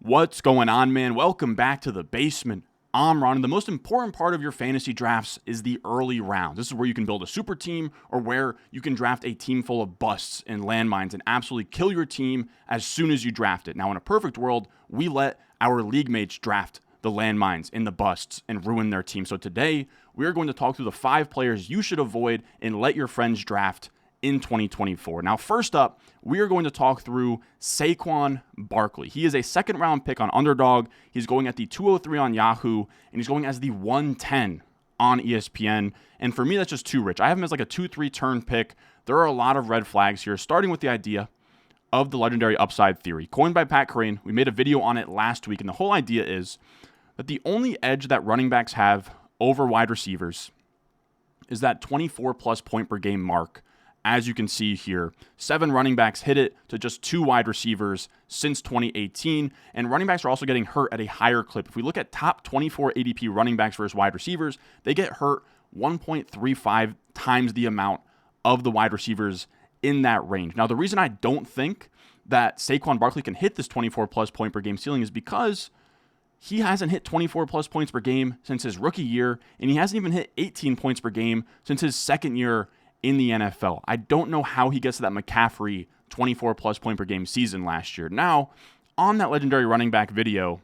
What's going on, man? Welcome back to the basement. I'm Ron, and the most important part of your fantasy drafts is the early rounds. This is where you can build a super team or where you can draft a team full of busts and landmines and absolutely kill your team as soon as you draft it. Now, in a perfect world, we let our league mates draft the landmines and the busts and ruin their team. So today, we are going to talk through the 5 players you should avoid and let your friends draft in 2024. Now, first up, we are going to talk through Saquon Barkley. He is a second-round pick on Underdog. He's going at the 203 on Yahoo, and he's going as the 110 on ESPN. And for me, that's just too rich. I have him as like a 2-3 turn pick. There are a lot of red flags here, starting with the idea of the legendary upside theory. Coined by Pat Crane. We made a video on it last week, and the whole idea is that the only edge that running backs have over wide receivers is that 24-plus point per game mark. As you can see here, 7 running backs hit it to just 2 wide receivers since 2018, and running backs are also getting hurt at a higher clip. If we look at top 24 ADP running backs versus wide receivers, they get hurt 1.35 times the amount of the wide receivers in that range. Now, the reason I don't think that Saquon Barkley can hit this 24-plus point per game ceiling is because he hasn't hit 24-plus points per game since his rookie year, and he hasn't even hit 18 points per game since his second year in the NFL. I don't know how he gets to that McCaffrey 24-plus point per game season last year. Now, on that legendary running back video,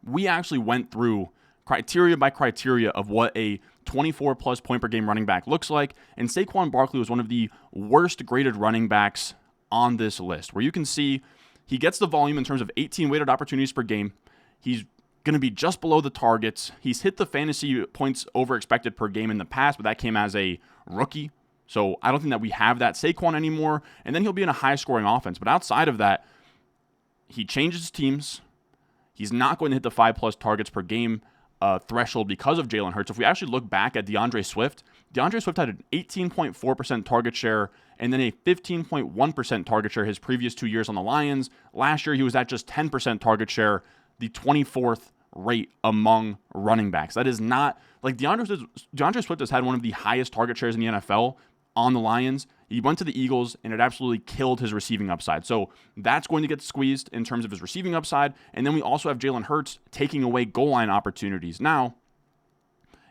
we actually went through criteria by criteria of what a 24-plus point per game running back looks like, and Saquon Barkley was one of the worst graded running backs on this list, where you can see he gets the volume in terms of 18 weighted opportunities per game. He's going to be just below the targets. He's hit the fantasy points over expected per game in the past, but that came as a rookie. So I don't think that we have that Saquon anymore. And then he'll be in a high-scoring offense. But outside of that, he changes teams. He's not going to hit the 5-plus targets per game threshold because of Jalen Hurts. If we actually look back at DeAndre Swift had an 18.4% target share and then a 15.1% target share his previous 2 years on the Lions. Last year, he was at just 10% target share, the 24th rate among running backs. That is not like DeAndre Swift has had one of the highest target shares in the NFL on the Lions. He went to the Eagles and it absolutely killed his receiving upside. So that's going to get squeezed in terms of his receiving upside. And then we also have Jalen Hurts taking away goal line opportunities. Now,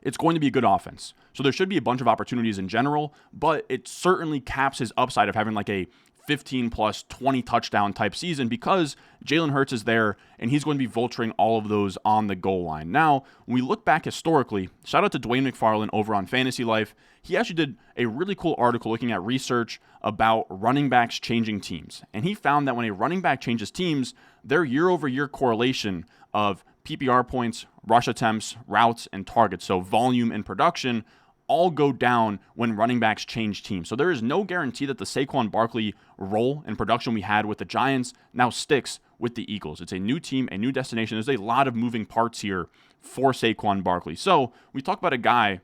it's going to be a good offense. So there should be a bunch of opportunities in general, but it certainly caps his upside of having like a 15 plus 20 touchdown type season because Jalen Hurts is there and he's going to be vulturing all of those on the goal line. Now, when we look back historically, shout out to Dwayne McFarland over on Fantasy Life. He actually did a really cool article looking at research about running backs changing teams. And he found that when a running back changes teams, their year-over-year correlation of PPR points, rush attempts, routes, and targets, so volume and production, all go down when running backs change teams. So there is no guarantee that the Saquon Barkley role and production we had with the Giants now sticks with the Eagles. It's a new team, a new destination. There's a lot of moving parts here for Saquon Barkley. So we talk about a guy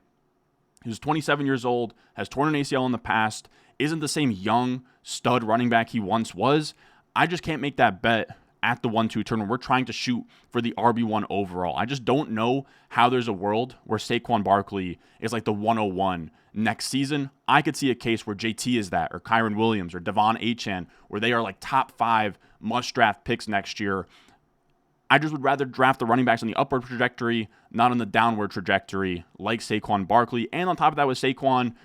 who's 27 years old, has torn an ACL in the past, isn't the same young stud running back he once was. I just can't make that bet at the 1-2 turn when we're trying to shoot for the RB1 overall. I just don't know how there's a world where Saquon Barkley is like the 101 next season. I could see a case where JT is that, or Kyron Williams, or Devon Achane, where they are like top 5 must-draft picks next year. I just would rather draft the running backs on the upward trajectory, not on the downward trajectory, like Saquon Barkley. And on top of that with Saquon,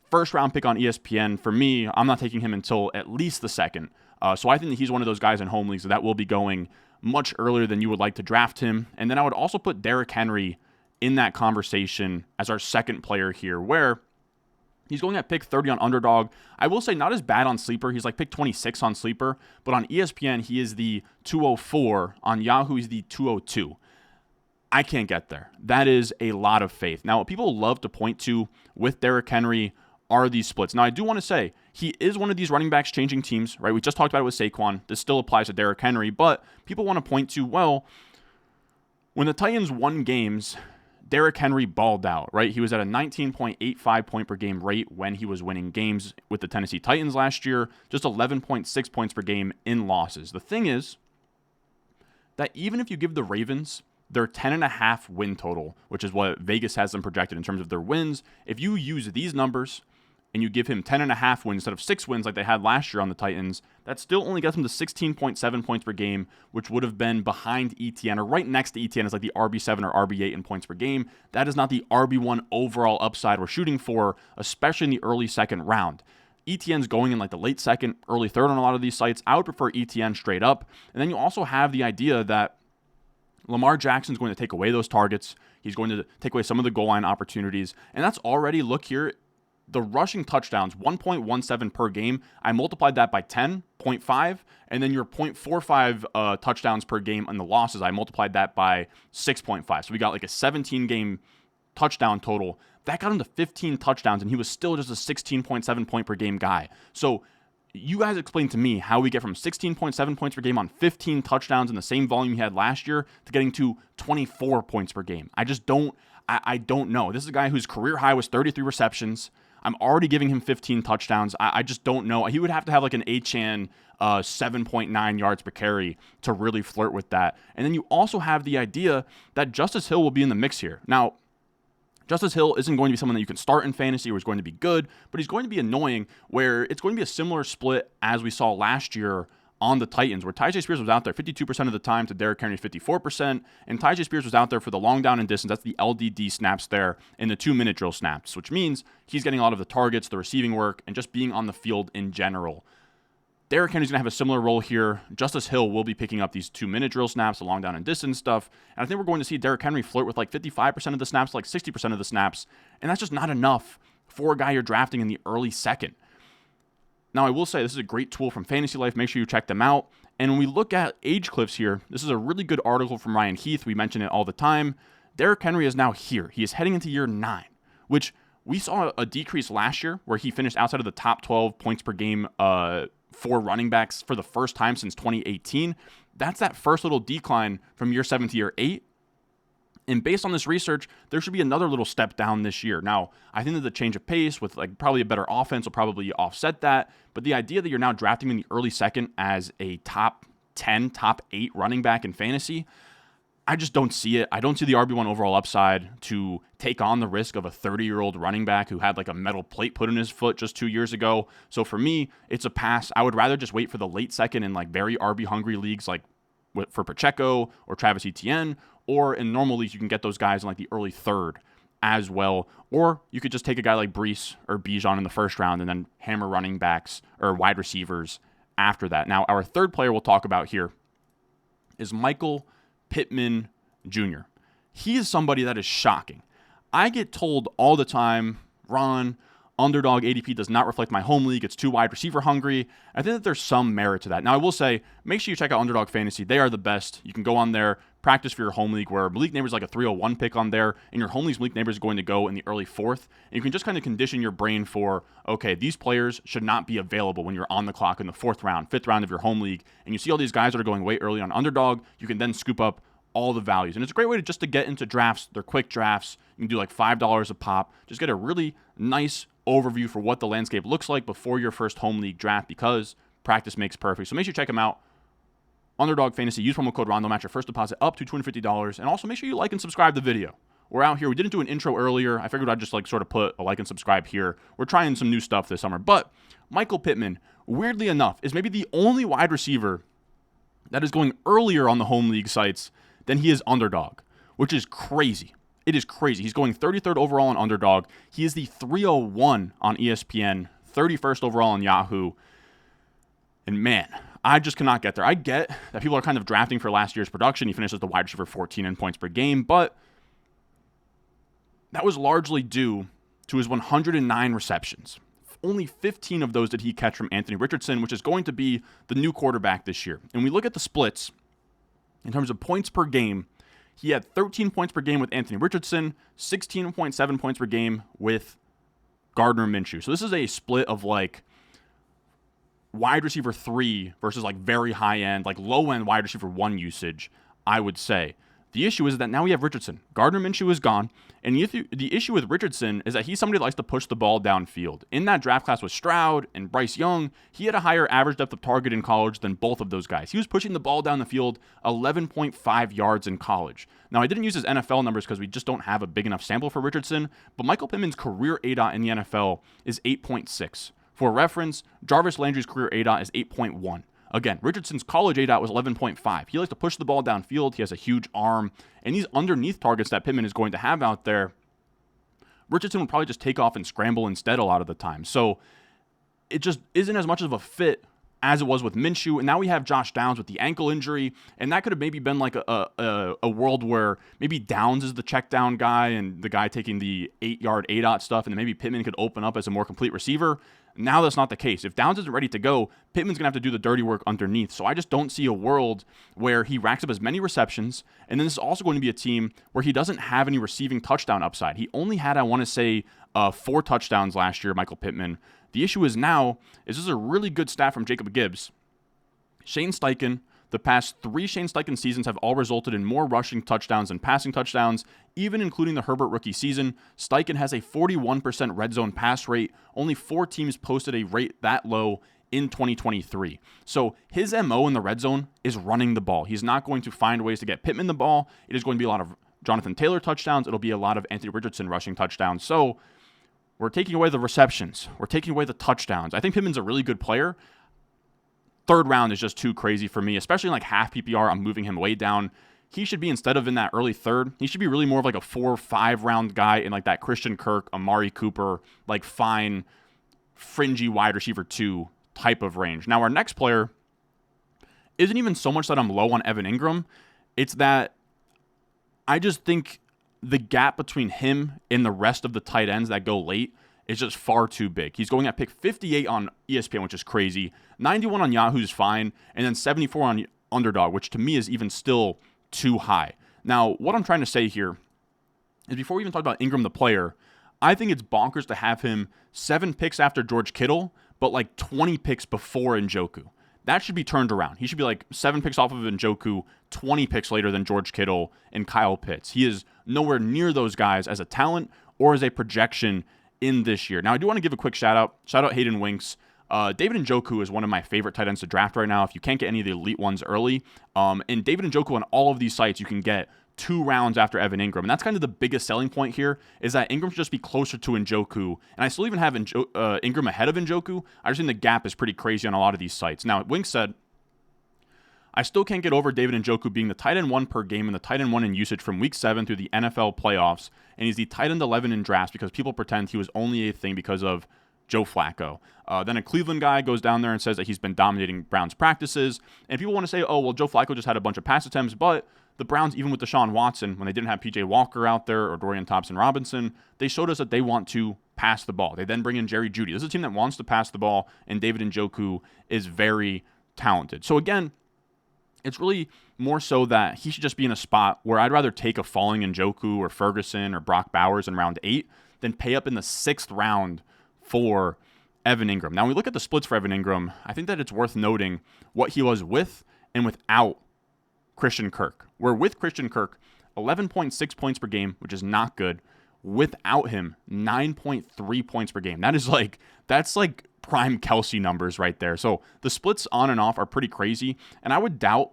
first-round pick on ESPN. For me, I'm not taking him until at least the second. So I think that he's one of those guys in home leagues that will be going much earlier than you would like to draft him. And then I would also put Derrick Henry in that conversation as our second player here, where he's going at pick 30 on Underdog. I will say not as bad on Sleeper. He's like pick 26 on Sleeper. But on ESPN, he is the 204. On Yahoo, he's the 202. I can't get there. That is a lot of faith. Now, what people love to point to with Derrick Henry are these splits. Now, I do want to say, he is one of these running backs changing teams, right? We just talked about it with Saquon. This still applies to Derrick Henry, but people want to point to, well, when the Titans won games, Derrick Henry balled out, right? He was at a 19.85 point per game rate when he was winning games with the Tennessee Titans last year, just 11.6 points per game in losses. The thing is that even if you give the Ravens their 10.5 win total, which is what Vegas has them projected in terms of their wins, if you use these numbers and you give him 10.5 wins instead of 6 wins like they had last year on the Titans, that still only gets him to 16.7 points per game, which would have been behind ETN or right next to ETN as like the RB7 or RB8 in points per game. That is not the RB1 overall upside we're shooting for, especially in the early second round. ETN's going in like the late second, early third on a lot of these sites. I would prefer ETN straight up. And then you also have the idea that Lamar Jackson's going to take away those targets. He's going to take away some of the goal line opportunities. And that's already, look here, the rushing touchdowns, 1.17 per game. I multiplied that by 10.5, and then your 0.45 touchdowns per game on the losses, I multiplied that by 6.5. So we got like a 17-game touchdown total. That got him to 15 touchdowns, and he was still just a 16.7 point per game guy. So you guys explain to me how we get from 16.7 points per game on 15 touchdowns in the same volume he had last year to getting to 24 points per game. I just don't, I don't know. This is a guy whose career high was 33 receptions. I'm already giving him 15 touchdowns. I just don't know. He would have to have like an Achane 7.9 yards per carry to really flirt with that. And then you also have the idea that Justice Hill will be in the mix here. Now, Justice Hill isn't going to be someone that you can start in fantasy or is going to be good, but he's going to be annoying where it's going to be a similar split as we saw last year on the Titans, where Tyjae Spears was out there 52% of the time to Derrick Henry's 54%, and Tyjae Spears was out there for the long down and distance. That's the LDD snaps there in the 2-minute drill snaps, which means he's getting a lot of the targets, the receiving work, and just being on the field in general. Derrick Henry's going to have a similar role here. Justice Hill will be picking up these 2-minute drill snaps, the long down and distance stuff, and I think we're going to see Derrick Henry flirt with like 55% of the snaps, like 60% of the snaps, and that's just not enough for a guy you're drafting in the early second. Now, I will say this is a great tool from Fantasy Life. Make sure you check them out. And when we look at age cliffs here, this is a really good article from Ryan Heath. We mention it all the time. Derrick Henry is now here. He is heading into year 9, which we saw a decrease last year where he finished outside of the top 12 points per game for running backs for the first time since 2018. That's that first little decline from year 7 to year 8. And based on this research, there should be another little step down this year. Now, I think that the change of pace with like probably a better offense will probably offset that. But the idea that you're now drafting him in the early second as a top 10, top 8 running back in fantasy, I just don't see it. I don't see the RB1 overall upside to take on the risk of a 30-year-old running back who had like a metal plate put in his foot just 2 years ago. So for me, it's a pass. I would rather just wait for the late second in like very RB-hungry leagues like for Pacheco or Travis Etienne, or in normal leagues, you can get those guys in like the early third as well. Or you could just take a guy like Breece or Bijan in the first round and then hammer running backs or wide receivers after that. Now, our third player we'll talk about here is Michael Pittman Jr. He is somebody that is shocking. I get told all the time, Ron, underdog ADP does not reflect my home league. It's too wide receiver hungry. I think that there's some merit to that. Now, I will say, make sure you check out Underdog Fantasy. They are the best. You can go on there, practice for your home league, where Malik Neighbors is like a 301 pick on there, and your home league's Malik Neighbors is going to go in the early 4th. And you can just kind of condition your brain for, okay, these players should not be available when you're on the clock in the 4th round, 5th round of your home league. And you see all these guys that are going way early on Underdog. You can then scoop up all the values. And it's a great way to just to get into drafts. They're quick drafts. You can do like $5 a pop. Just get a really nice overview for what the landscape looks like before your first home league draft, because practice makes perfect. So make sure you check them out. Underdog Fantasy. Use promo code Rondo. Match your first deposit up to $250. And also make sure you like and subscribe to the video. We're out here. We didn't do an intro earlier. I figured I'd just like sort of put a like and subscribe here. We're trying some new stuff this summer. But Michael Pittman, weirdly enough, is maybe the only wide receiver that is going earlier on the home league sites than he is Underdog, which is crazy. It is crazy. He's going 33rd overall on Underdog. He is the 301 on ESPN, 31st overall on Yahoo. And man, I just cannot get there. I get that people are kind of drafting for last year's production. He finished as the wide receiver 14 in points per game, but that was largely due to his 109 receptions. Only 15 of those did he catch from Anthony Richardson, which is going to be the new quarterback this year. And we look at the splits in terms of points per game. He had 13 points per game with Anthony Richardson, 16.7 points per game with Gardner Minshew. So this is a split of like wide receiver 3 versus like very high end, like low end wide receiver 1 usage, I would say. The issue is that now we have Richardson. Gardner Minshew is gone, and the issue with Richardson is that he's somebody that likes to push the ball downfield. In that draft class with Stroud and Bryce Young, he had a higher average depth of target in college than both of those guys. He was pushing the ball down the field 11.5 yards in college. Now, I didn't use his NFL numbers because we just don't have a big enough sample for Richardson, but Michael Pittman's career ADOT in the NFL is 8.6. For reference, Jarvis Landry's career ADOT is 8.1. Again, Richardson's college ADOT was 11.5. He likes to push the ball downfield. He has a huge arm. And these underneath targets that Pittman is going to have out there, Richardson would probably just take off and scramble instead a lot of the time. So it just isn't as much of a fit as it was with Minshew. And now we have Josh Downs with the ankle injury. And that could have maybe been like a world where maybe Downs is the check down guy and the guy taking the 8-yard ADOT stuff. And then maybe Pittman could open up as a more complete receiver. Now that's not the case. If Downs isn't ready to go, Pittman's going to have to do the dirty work underneath. So I just don't see a world where he racks up as many receptions. And then this is also going to be a team where he doesn't have any receiving touchdown upside. He only had, I want to say, 4 touchdowns last year, Michael Pittman. The issue is now, this is a really good stat from Jacob Gibbs. Shane Steichen, the past 3 Shane Steichen seasons have all resulted in more rushing touchdowns than passing touchdowns, even including the Herbert rookie season. Steichen has a 41% red zone pass rate. Only 4 teams posted a rate that low in 2023. So his MO in the red zone is running the ball. He's not going to find ways to get Pittman the ball. It is going to be a lot of Jonathan Taylor touchdowns. It'll be a lot of Anthony Richardson rushing touchdowns. So we're taking away the receptions. We're taking away the touchdowns. I think Pittman's a really good player. 3rd round is just too crazy for me, especially in like half PPR. I'm moving him way down. He should be, instead of in that early 3rd, he should be really more of like a 4 or 5 round guy in like that Christian Kirk, Amari Cooper, like fine, fringy wide receiver 2 type of range. Now, our next player isn't even so much that I'm low on Evan Engram. It's that I just think the gap between him and the rest of the tight ends that go late is just far too big. He's going at pick 58 on ESPN, which is crazy. 91 on Yahoo is fine. And then 74 on Underdog, which to me is even still too high. Now, what I'm trying to say here is before we even talk about Engram the player, I think it's bonkers to have him 7 picks after George Kittle, but like 20 picks before Njoku. That should be turned around. He should be like 7 picks off of Njoku, 20 picks later than George Kittle and Kyle Pitts. He is nowhere near those guys as a talent or as a projection in this year. Now, I do want to give a quick shout out. Shout out Hayden Winks. David Njoku is one of my favorite tight ends to draft right now if you can't get any of the elite ones early. And David Njoku on all of these sites, you can get 2 rounds after Evan Engram. And that's kind of the biggest selling point here is that Engram should just be closer to Njoku. And I still even have Engram ahead of Njoku. I just think the gap is pretty crazy on a lot of these sites. Now, Winks said, I still can't get over David Njoku being the tight end 1 per game and the tight end 1 in usage from week 7 through the NFL playoffs. And he's the tight end 11 in drafts because people pretend he was only a thing because of Joe Flacco. Then a Cleveland guy goes down there and says that he's been dominating Browns practices. And people want to say, oh, well, Joe Flacco just had a bunch of pass attempts. But the Browns, even with Deshaun Watson, when they didn't have P.J. Walker out there or Dorian Thompson-Robinson, they showed us that they want to pass the ball. They then bring in Jerry Jeudy. This is a team that wants to pass the ball, and David Njoku is very talented. So again, it's really more so that he should just be in a spot where I'd rather take a falling Njoku or Ferguson or Brock Bowers in round 8 than pay up in the 6th round for Evan Engram. Now, when we look at the splits for Evan Engram, I think that it's worth noting what he was with and without Christian Kirk. Where with Christian Kirk, 11.6 points per game, which is not good. Without him, 9.3 points per game. That's like prime Kelsey numbers right there. So the splits on and off are pretty crazy. And I would doubt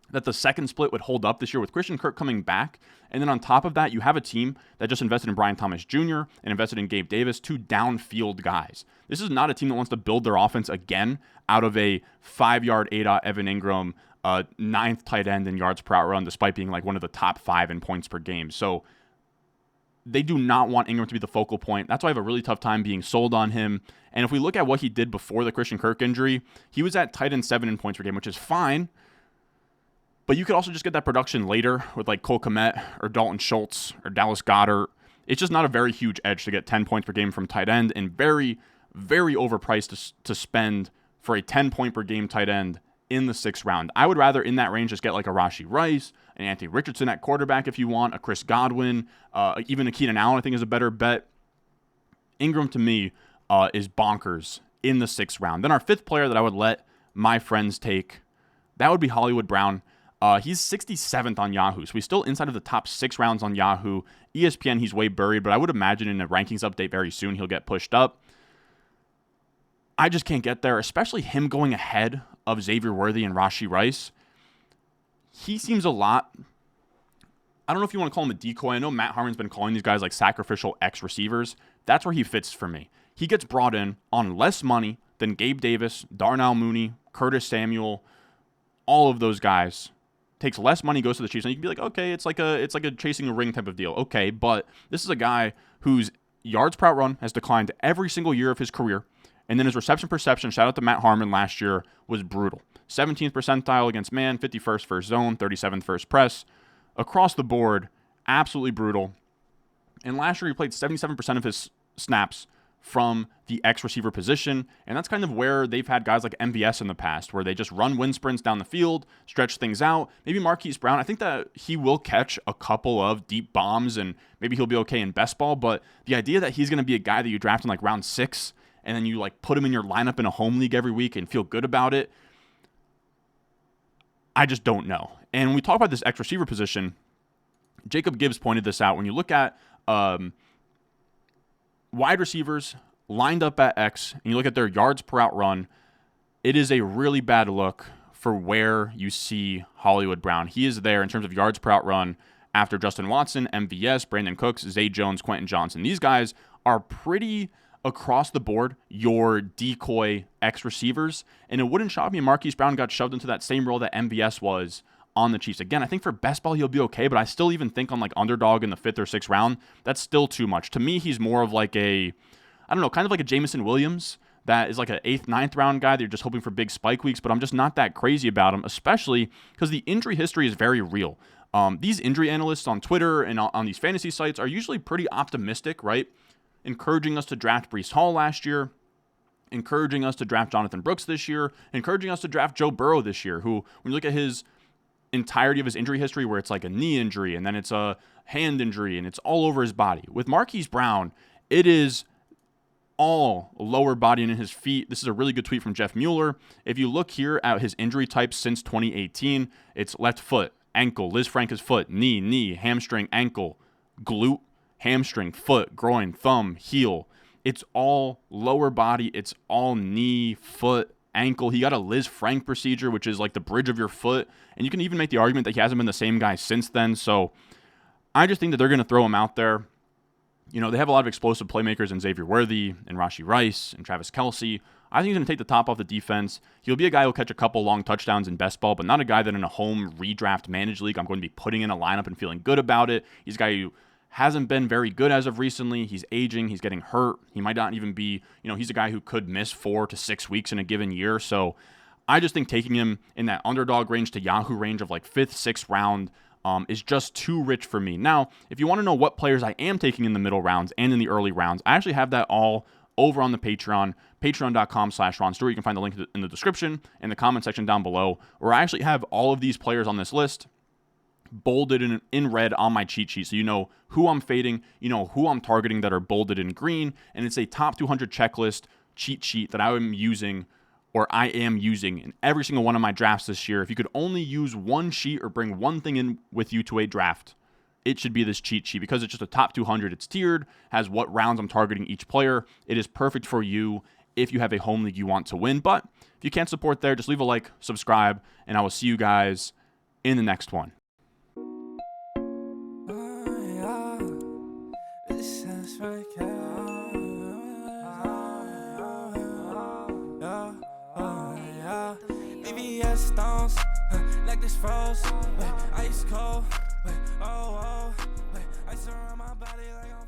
that the second split would hold up this year with Christian Kirk coming back. And then on top of that, you have a team that just invested in Brian Thomas Jr. and invested in Gabe Davis, 2 downfield guys. This is not a team that wants to build their offense again out of a 5-yard ADOT Evan Engram, 9th tight end in yards per out run, despite being like one of the top 5 in points per game. So they do not want Engram to be the focal point. That's why I have a really tough time being sold on him. And if we look at what he did before the Christian Kirk injury, he was at tight end 7 in points per game, which is fine. But you could also just get that production later with like Cole Kmet or Dalton Schultz or Dallas Goedert. It's just not a very huge edge to get 10 points per game from tight end, and very, very overpriced to spend for a 10-point per game tight end in the 6th round. I would rather in that range just get like a Rashee Rice, an Anthony Richardson at quarterback if you want, a Chris Godwin, even a Keenan Allen I think is a better bet. Engram to me is bonkers in the 6th round. Then our 5th player that I would let my friends take, that would be Hollywood Brown. He's 67th on Yahoo, so he's still inside of the top 6 rounds on Yahoo. ESPN, he's way buried, but I would imagine in a rankings update very soon he'll get pushed up. I just can't get there, especially him going ahead of Xavier Worthy and Rashee Rice. He seems a lot, I don't know if you want to call him a decoy. I know Matt Harmon's been calling these guys like sacrificial X receivers. That's where he fits for me. He gets brought in on less money than Gabe Davis, Darnell Mooney, Curtis Samuel, all of those guys. Takes less money, goes to the Chiefs, and you can be like, okay, it's like a chasing a ring type of deal. Okay, but this is a guy whose yards per out run has declined every single year of his career. And then his reception perception, shout out to Matt Harmon last year, was brutal. 17th percentile against man, 51st first zone, 37th first press. Across the board, absolutely brutal. And last year he played 77% of his snaps from the X receiver position. And that's kind of where they've had guys like MVS in the past, where they just run wind sprints down the field, stretch things out. Maybe Marquise Brown, I think that he will catch a couple of deep bombs and maybe he'll be okay in best ball. But the idea that he's going to be a guy that you draft in like round 6 and then you like put him in your lineup in a home league every week and feel good about it, I just don't know. And when we talk about this X receiver position, Jacob Gibbs pointed this out. When you look at wide receivers lined up at X and you look at their yards per out run, it is a really bad look for where you see Hollywood Brown. He is there in terms of yards per out run after Justin Watson, MVS, Brandon Cooks, Zay Jones, Quentin Johnson. These guys are pretty across the board your decoy X receivers, and it wouldn't shock me if Marquise Brown got shoved into that same role that MVS was on the Chiefs. Again, I think for best ball he'll be okay, but I still even think on like underdog in the 5th or 6th round, that's still too much. To me, he's more of like a, I don't know, kind of like a Jameson Williams that is like an 8th, 9th round guy that you're just hoping for big spike weeks, but I'm just not that crazy about him, especially because the injury history is very real. These injury analysts on Twitter and on these fantasy sites are usually pretty optimistic, right? Encouraging us to draft Breece Hall last year, encouraging us to draft Jonathan Brooks this year, encouraging us to draft Joe Burrow this year, who, when you look at his entirety of his injury history, where it's like a knee injury and then it's a hand injury and it's all over his body. With Marquise Brown, it is all lower body and in his feet. This is a really good tweet from Jeff Mueller. If you look here at his injury types since 2018, it's left foot, ankle, Liz Franca's foot, knee, hamstring, ankle, glute, hamstring, foot, groin, thumb, heel. It's all lower body. It's all knee, foot, ankle. He got a Liz Frank procedure, which is like the bridge of your foot. And you can even make the argument that he hasn't been the same guy since then. So I just think that they're going to throw him out there. You know, they have a lot of explosive playmakers in Xavier Worthy and Rashee Rice and Travis Kelce. I think he's going to take the top off the defense. He'll be a guy who'll catch a couple long touchdowns in best ball, but not a guy that in a home redraft managed league I'm going to be putting in a lineup and feeling good about it. He's a guy who hasn't been very good as of recently. He's aging. He's getting hurt. He might not even be, he's a guy who could miss 4 to 6 weeks in a given year. So I just think taking him in that underdog range to Yahoo range of like 5th, 6th round is just too rich for me. Now, if you want to know what players I am taking in the middle rounds and in the early rounds, I actually have that all over on the Patreon, patreon.com/Ron Stewart. You can find the link in the description and the comment section down below, where I actually have all of these players on this list bolded in red on my cheat sheet, so you know who I'm fading, who I'm targeting that are bolded in green, and it's a top 200 checklist cheat sheet that I am using in every single one of my drafts this year. If you could only use one sheet or bring one thing in with you to a draft, it should be this cheat sheet, because it's just a top 200. It's tiered, has what rounds I'm targeting each player. It is perfect for you if you have a home league you want to win. But if you can't support there, just leave a like, subscribe, and I will see you guys in the next one. Stones, like this froze, ice cold, ice around my body like I'm